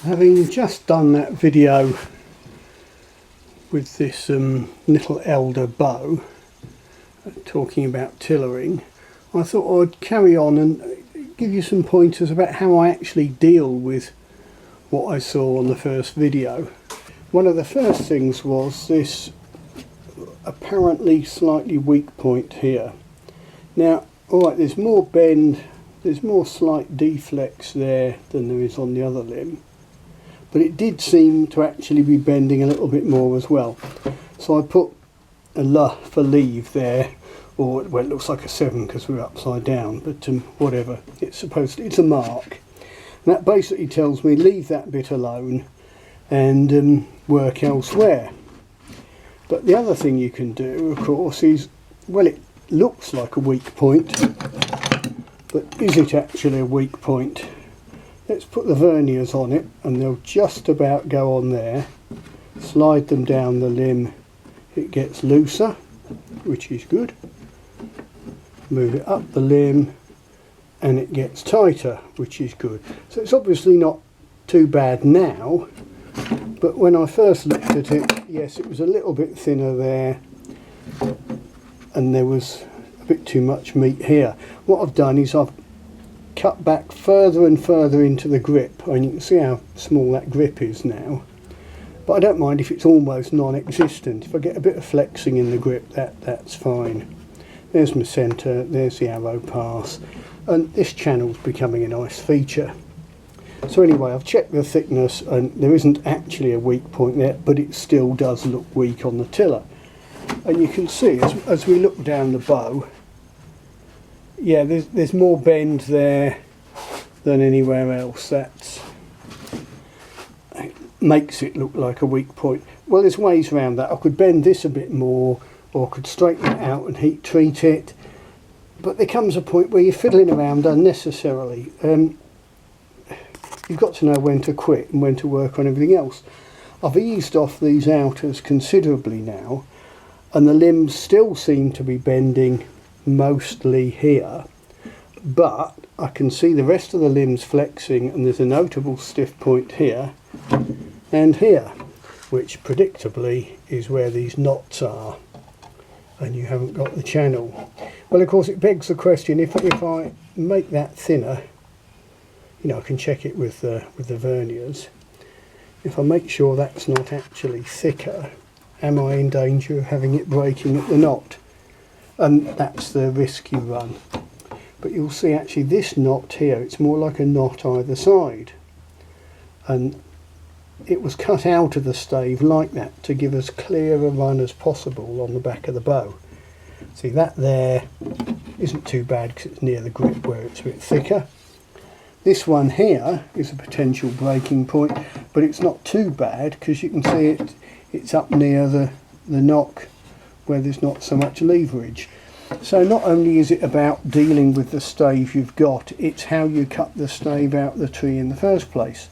Having just done that video with this little elder bow talking about tillering, I thought I'd carry on and give you some pointers about how I actually deal with what I saw on the first video. One of the first things was this apparently slightly weak point here. Now, alright, there's more bend, there's more slight deflex there than there is on the other limb, but it did seem to actually be bending a little bit more as well. So I put a L for leave there, or well, it looks like a 7 because we're upside down, but whatever, it's a mark. And that basically tells me leave that bit alone and work elsewhere. But the other thing you can do, of course, is, well, it looks like a weak point, but is it actually a weak point? Let's put the verniers on it and they'll just about go on there. Slide them down the limb, it gets looser, which is good. Move it up the limb and it gets tighter, which is good. So it's obviously not too bad now, but when I first looked at it, yes, it was a little bit thinner there and there was a bit too much meat here. What I've done is I've cut back further and further into the grip, and you can see how small that grip is now, but I don't mind if it's almost non-existent. If I get a bit of flexing in the grip, that's fine. There's my centre, there's the arrow pass, and this channel's becoming a nice feature. So anyway, I've checked the thickness and there isn't actually a weak point there, but it still does look weak on the tiller. And you can see as we look down the bow, yeah, there's more bend there than anywhere else. That makes it look like a weak point. Well, there's ways around that. I could bend this a bit more, or I could straighten it out and heat treat it. But there comes a point where you're fiddling around unnecessarily. You've got to know when to quit and when to work on everything else. I've eased off these outers considerably now, and the limbs still seem to be bending mostly here, but I can see the rest of the limbs flexing, and there's a notable stiff point here and here, which predictably is where these knots are, and you haven't got the channel. Well, of course, it begs the question, if I make that thinner, you know, I can check it with the verniers. If I make sure that's not actually thicker, am I in danger of having it breaking at the knot? And that's the risk you run. But you'll see actually this knot here, it's more like a knot either side. And it was cut out of the stave like that to give as clear a run as possible on the back of the bow. See, that there isn't too bad because it's near the grip where it's a bit thicker. This one here is a potential breaking point, but it's not too bad because you can see it's up near the knock where there's not so much leverage. So not only is it about dealing with the stave you've got, it's how you cut the stave out the tree in the first place.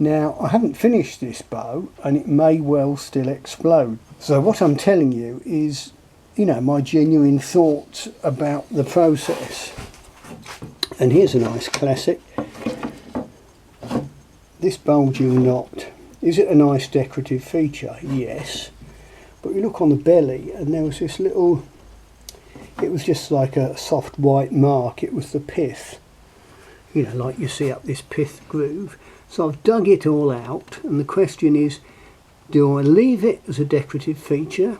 Now, I haven't finished this bow and it may well still explode. So what I'm telling you is, you know, my genuine thoughts about the process. And here's a nice classic. This bulging knot, is it a nice decorative feature? Yes. But you look on the belly and there was this little, it was just like a soft white mark. It was the pith, you know, like you see up this pith groove. So I've dug it all out, and the question is, do I leave it as a decorative feature?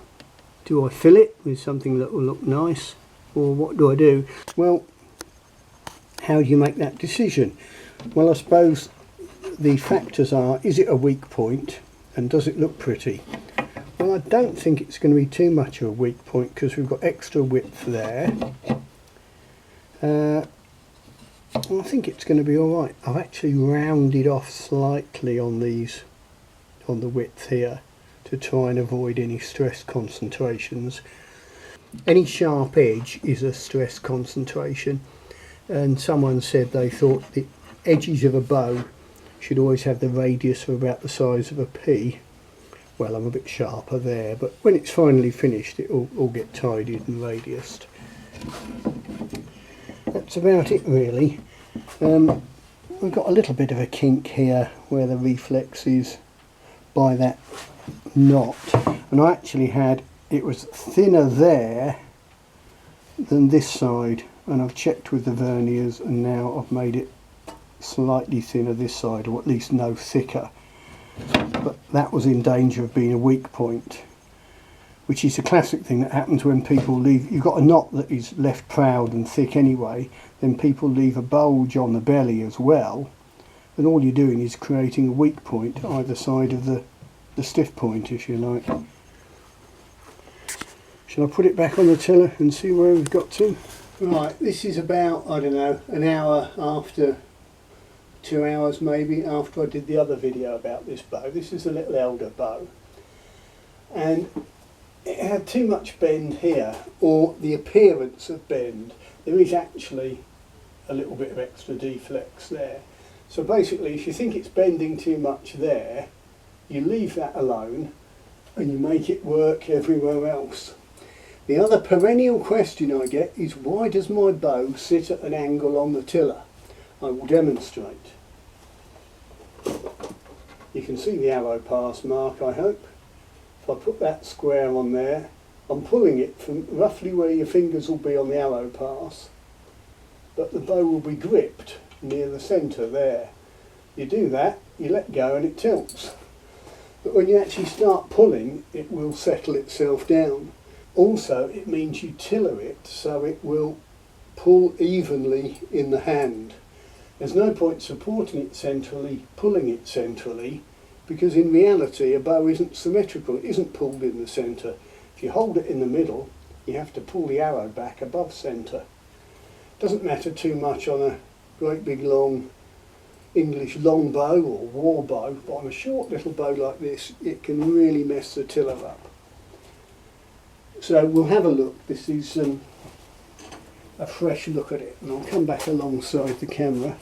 Do I fill it with something that will look nice? Or what do I do? Well, how do you make that decision? Well, I suppose the factors are, is it a weak point and does it look pretty? Well, I don't think it's going to be too much of a weak point because we've got extra width there. I think it's going to be alright. I've actually rounded off slightly on these, on the width here, to try and avoid any stress concentrations. Any sharp edge is a stress concentration. And someone said they thought the edges of a bow should always have the radius of about the size of a pea. Well, I'm a bit sharper there, but when it's finally finished it will all get tidied and radiused. That's about it really. we've got a little bit of a kink here where the reflex is by that knot, and I actually had, it was thinner there than this side, and I've checked with the verniers and now I've made it slightly thinner this side, or at least no thicker, but that was in danger of being a weak point, which is a classic thing that happens when people leave. You've got a knot that is left proud and thick anyway, then people leave a bulge on the belly as well, and all you're doing is creating a weak point either side of the stiff point, if you like. Shall I put it back on the tiller and see where we've got to? Right, this is about, I don't know, an hour after, 2 hours maybe, after I did the other video about this bow. This is a little elder bow, and it had too much bend here, or the appearance of bend. There is actually a little bit of extra deflex there. So basically, if you think it's bending too much there, you leave that alone and you make it work everywhere else. The other perennial question I get is, why does my bow sit at an angle on the tiller? I will demonstrate. You can see the arrow pass mark, I hope. If I put that square on there, I'm pulling it from roughly where your fingers will be on the arrow pass, but the bow will be gripped near the centre there. You do that, you let go and it tilts. But when you actually start pulling, it will settle itself down. Also, it means you tiller it so it will pull evenly in the hand. There's no point supporting it centrally, pulling it centrally, because in reality a bow isn't symmetrical, it isn't pulled in the centre. If you hold it in the middle, you have to pull the arrow back above centre. Doesn't matter too much on a great big long English long bow or war bow, but on a short little bow like this, it can really mess the tiller up. So we'll have a look. This is a fresh look at it, and I'll come back alongside the camera.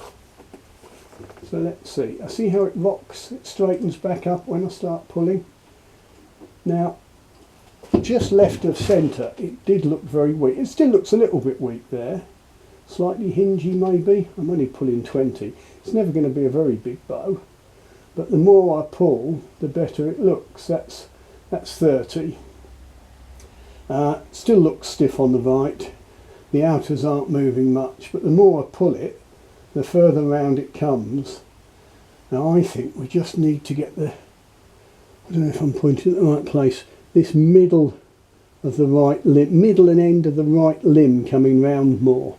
So let's see. I see how it rocks, it straightens back up when I start pulling. Now, just left of centre, it did look very weak. It still looks a little bit weak there. Slightly hingy maybe. I'm only pulling 20. It's never going to be a very big bow, but the more I pull, the better it looks. That's 30. Still looks stiff on the right. The outers aren't moving much, but the more I pull it, the further round it comes. Now I think we just need to get the, I don't know if I'm pointing at the right place, this middle of the right limb, middle and end of the right limb coming round more.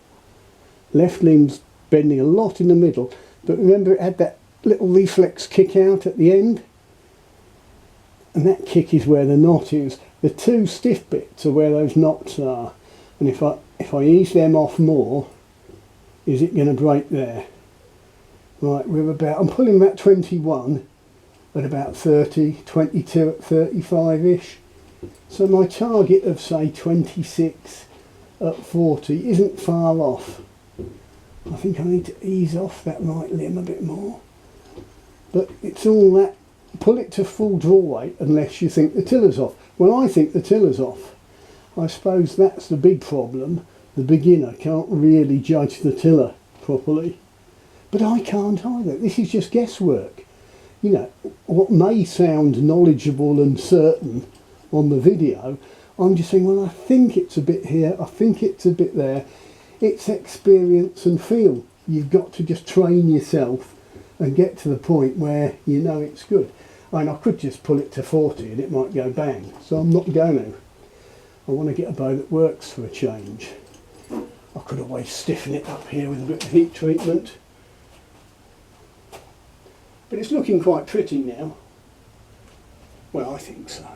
Left limb's bending a lot in the middle, but remember it had that little reflex kick out at the end? And that kick is where the knot is. The two stiff bits are where those knots are, and if I ease them off more, is it going to break there? Right, I'm pulling about 21 at about 30, 22 at 35-ish. So my target of say 26 at 40 isn't far off. I think I need to ease off that right limb a bit more. But it's all that, pull it to full draw weight unless you think the tiller's off. Well, I think the tiller's off. I suppose that's the big problem. The beginner can't really judge the tiller properly. But I can't either. This is just guesswork. You know, what may sound knowledgeable and certain on the video, I'm just saying, well, I think it's a bit here, I think it's a bit there. It's experience and feel. You've got to just train yourself and get to the point where you know it's good. I mean, I could just pull it to 40 and it might go bang, so I'm not going to. I want to get a bow that works for a change. I could always stiffen it up here with a bit of heat treatment. But it's looking quite pretty now. Well, I think so.